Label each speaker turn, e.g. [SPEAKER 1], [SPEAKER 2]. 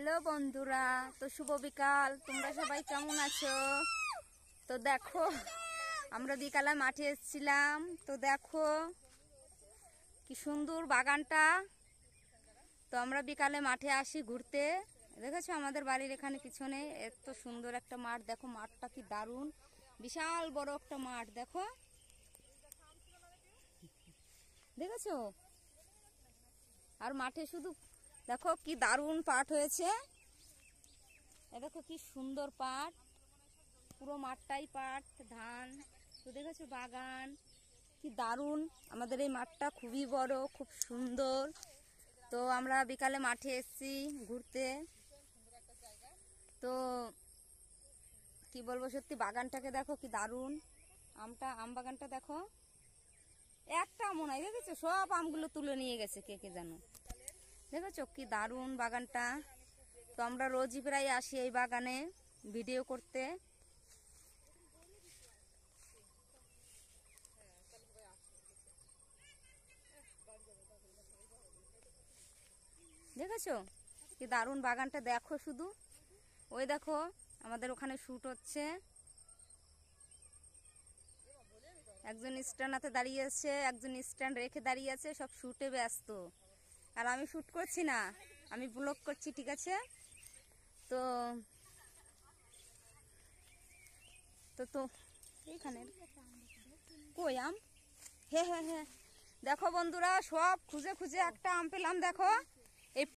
[SPEAKER 1] Hello বন্ধুরা, তো শুভ বিকাল। তোমরা সবাই কেমন আছো? তো দেখো আমরা বিকালে মাঠে এসেছিলাম। তো দেখো কি সুন্দর বাগানটা। তো আমরা বিকালে মাঠে আসি ঘুরতে। দেখেছো আমাদের বাড়ির এখানে পিছনে এত সুন্দর একটা মাঠ। দেখো মাঠটা কি দারুণ, বিশাল বড় একটা মাঠ। দেখো দেখেছো, আর মাঠে শুধু দেখো কি দারুণ পাট হয়েছে। এ দেখো কি সুন্দর পাট, পুরো মাঠটাই পাট, ধান। তো দেখেছো বাগান কি দারুণ। আমাদের এই মাঠটা খুবই বড়, খুব সুন্দর। তো আমরা বিকালে মাঠে এসেছি ঘুরতে। তো কি বলবো, সত্যি বাগানটাকে দেখো কি দারুণ। আম বাগানটা দেখো, একটা আমও নাই। দেখেছো সব আমগুলো তুলে নিয়ে গেছে কে কে জানো। দেখেছো কি দারুণ বাগানটা। তো আমরা রোজই প্রায় আসি এই বাগানে ভিডিও করতে। দেখেছো কি দারুণ বাগানটা। দেখো শুধু ওই দেখো আমাদের ওখানে শুট হচ্ছে। একজন স্ট্যান্ড হাতে দাঁড়িয়ে আছে, একজন স্ট্যান্ড রেখে দাঁড়িয়ে আছে, সব শুটে ব্যস্ত। আর আমি শুট করছি না, আমি ব্লগ করছি, ঠিক আছে। তো তো তো এইখানে কই আম? হ্যাঁ হ্যাঁ হ্যাঁ, দেখো বন্ধুরা সব খুঁজে খুঁজে একটা আম পেলাম। দেখো